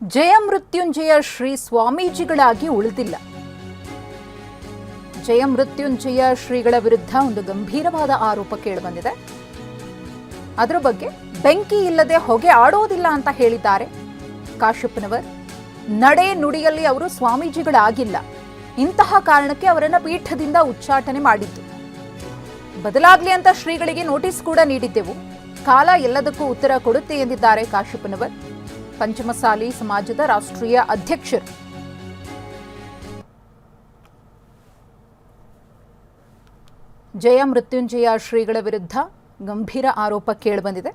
ಜಯ ಮೃತ್ಯುಂಜಯ ಶ್ರೀ ಸ್ವಾಮೀಜಿಗಳಾಗಿ ಉಳಿದಿಲ್ಲ. ಜಯ ಮೃತ್ಯುಂಜಯ ಶ್ರೀಗಳ ವಿರುದ್ಧ ಒಂದು ಗಂಭೀರವಾದ ಆರೋಪ ಕೇಳಿಬಂದಿದೆ. ಅದರ ಬಗ್ಗೆ ಬೆಂಕಿ ಇಲ್ಲದೆ ಹೊಗೆ ಆಡೋದಿಲ್ಲ ಅಂತ ಹೇಳಿದ್ದಾರೆ ಕಾಶ್ಯಪ್ಪನವರ್. ನಡೆ ನುಡಿಯಲ್ಲಿ ಅವರು ಸ್ವಾಮೀಜಿಗಳಾಗಿಲ್ಲ. ಇಂತಹ ಕಾರಣಕ್ಕೆ ಅವರನ್ನ ಪೀಠದಿಂದ ಉಚ್ಚಾಟನೆ ಮಾಡಿದ್ದು. ಬದಲಾಗ್ಲಿ ಅಂತ ಶ್ರೀಗಳಿಗೆ ನೋಟಿಸ್ ಕೂಡ ನೀಡಿದ್ದೆವು. ಕಾಲ ಎಲ್ಲದಕ್ಕೂ ಉತ್ತರ ಕೊಡುತ್ತೆ ಎಂದಿದ್ದಾರೆ ಕಾಶ್ಯಪ್ಪನವರ್, ಪಂಚಮಸಾಲಿ ಸಮಾಜದ ರಾಷ್ಟ್ರೀಯ ಅಧ್ಯಕ್ಷರು. ಜಯ ಮೃತ್ಯುಂಜಯ ಶ್ರೀಗಳ ವಿರುದ್ಧ ಗಂಭೀರ ಆರೋಪ ಕೇಳಿಬಂದಿದೆ.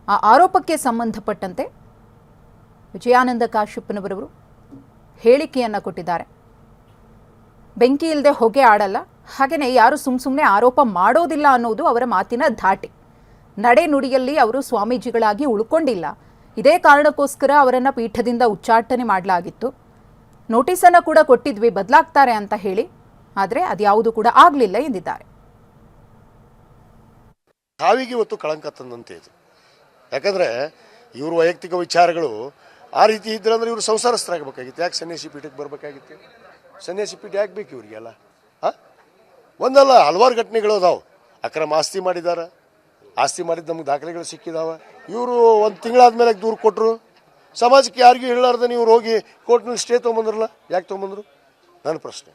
ಆ ಆರೋಪಕ್ಕೆ ಸಂಬಂಧಪಟ್ಟಂತೆ ವಿಜಯಾನಂದ ಕಾಶ್ಯಪ್ಪನವರವರು ಹೇಳಿಕೆಯನ್ನು ಕೊಟ್ಟಿದ್ದಾರೆ. ಬೆಂಕಿ ಇಲ್ಲದೆ ಹೊಗೆ ಆಡಲ್ಲ, ಹಾಗೆಯೇ ಯಾರು ಸುಮ್ಮನೆ ಆರೋಪ ಮಾಡೋದಿಲ್ಲ ಅನ್ನೋದು ಅವರ ಮಾತಿನ ಧಾಟಿ. ನಡೆ ನುಡಿಯಲ್ಲಿ ಅವರು ಸ್ವಾಮೀಜಿಗಳಾಗಿ ಉಳ್ಕೊಂಡಿಲ್ಲ. ಇದೇ ಕಾರಣಕ್ಕೋಸ್ಕರ ಅವರನ್ನು ಪೀಠದಿಂದ ಉಚ್ಚಾಟನೆ ಮಾಡಲಾಗಿತ್ತು. ನೋಟಿಸನ್ನು ಕೂಡ ಕೊಟ್ಟಿದ್ವಿ ಬದಲಾಗ್ತಾರೆ ಅಂತ ಹೇಳಿ, ಆದರೆ ಅದ್ಯಾವುದು ಕೂಡ ಆಗಲಿಲ್ಲ ಎಂದಿದ್ದಾರೆ. ಸಾವಿಗೆ ಇವತ್ತು ಕಳಂಕ ತಂದಂತೆ ಇದು. ಯಾಕಂದರೆ ಇವ್ರ ವೈಯಕ್ತಿಕ ವಿಚಾರಗಳು ಆ ರೀತಿ ಇದ್ರಂದ್ರೆ ಇವರು ಸಂಸಾರಸ್ಥರಾಗಬೇಕಾಗಿತ್ತು. ಯಾಕೆ ಸನ್ಯಾಸಿ ಪೀಠಕ್ಕೆ ಬರಬೇಕಾಗಿತ್ತು? ಸನ್ಯಾಸಿ ಪೀಠ ಯಾಕೆ ಬೇಕು ಇವರಿಗೆಲ್ಲ? ಒಂದಲ್ಲ ಹಲವಾರು ಘಟನೆಗಳು ಅದಾವೆ. ಅಕ್ರಮ ಆಸ್ತಿ ಮಾಡಿದ್ದಾರೆ, ಆಸ್ತಿ ಮಾಡಿದ್ದು ನಮ್ಗೆ ದಾಖಲೆಗಳು ಸಿಕ್ಕಿದಾವೆ. ಇವರು ಒಂದು ತಿಂಗಳಾದ್ಮೇಲೆ ದೂರು ಕೊಟ್ಟರು. ಸಮಾಜಕ್ಕೆ ಯಾರಿಗೂ ಹೇಳಾರ್ದೆ ಇವ್ರು ಹೋಗಿ ಕೋರ್ಟ್ನಲ್ಲಿ ಸ್ಟೇ ತೊಗೊಂಬಂದ್ರಲ್ಲ, ಯಾಕೆ ತೊಗೊಂಬಂದ್ರು? ನನ್ನ ಪ್ರಶ್ನೆ.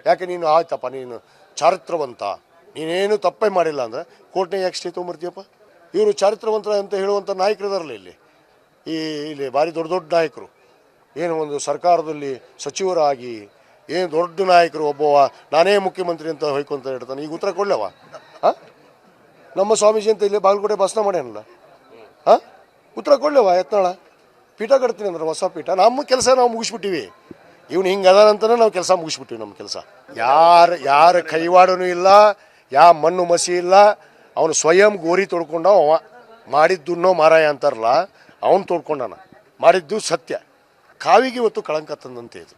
ಯಾಕೆ ನೀನು ಆಯ್ತಪ್ಪ, ನೀನು ಚಾರಿತ್ರವಂತ, ನೀನೇನು ತಪ್ಪೇ ಮಾಡಿಲ್ಲ ಅಂದ್ರೆ ಕೋರ್ಟ್ನಾಗ ಯಾಕೆ ಸ್ಟೇ ತೊಗೊಂಬರ್ತೀಯಪ್ಪ? ಇವರು ಚಾರಿತ್ರವಂತರ ಅಂತ ಹೇಳುವಂಥ ನಾಯಕರು ಇದಾರಲ್ಲ ಇಲ್ಲಿ ಭಾರಿ ದೊಡ್ಡ ದೊಡ್ಡ ನಾಯಕರು, ಏನು ಒಂದು ಸರ್ಕಾರದಲ್ಲಿ ಸಚಿವರಾಗಿ ಏನು ದೊಡ್ಡ ನಾಯಕರು, ಒಬ್ಬವ ನಾನೇ ಮುಖ್ಯಮಂತ್ರಿ ಅಂತ ಹೊಯ್ಕೊಂತ ಹೇಳ್ತಾನೆ. ಈಗ ಉತ್ತರ ಕೊಡ್ಲವ? ನಮ್ಮ ಸ್ವಾಮೀಜಿ ಅಂತ ಇಲ್ಲಿ ಬಾಗಲಕೋಟೆ ಭಾಷಣ ಮಾಡ್ಯಾನಲ್ಲ, ಉತ್ತರ ಕೊಡ್ಲವ? ಯತ್ನಾಳ ಪೀಠ ಕಟ್ತೀನಿ ಅಂದ್ರೆ ಹೊಸ ಪೀಠ. ನಮ್ಮ ಕೆಲಸ ನಾವು ಮುಗಿಸ್ಬಿಟ್ಟಿವಿ. ಇವ್ನು ಹಿಂಗೆ ಅದಾನಂತನೇ ನಾವು ಕೆಲಸ ಮುಗಿಸ್ಬಿಟ್ಟಿವಿ. ನಮ್ಮ ಕೆಲಸ ಯಾರ ಕೈವಾಡನೂ ಇಲ್ಲ, ಮಣ್ಣು ಮಸಿ ಇಲ್ಲ. ಅವನು ಸ್ವಯಂ ಗೋರಿ ತೊಡ್ಕೊಂಡ, ಅವ ಮಾಡಿದ್ದುನ್ನೋ ಮಾರಾಯ ಅಂತಾರಲ್ಲ, ಅವನು ತೊಡ್ಕೊಂಡಾನ. ಮಾಡಿದ್ದು ಸತ್ಯ. ಕಾವಿಗೆ ಇವತ್ತು ಕಳಂಕ ತಂದಂತೆ ಇದು.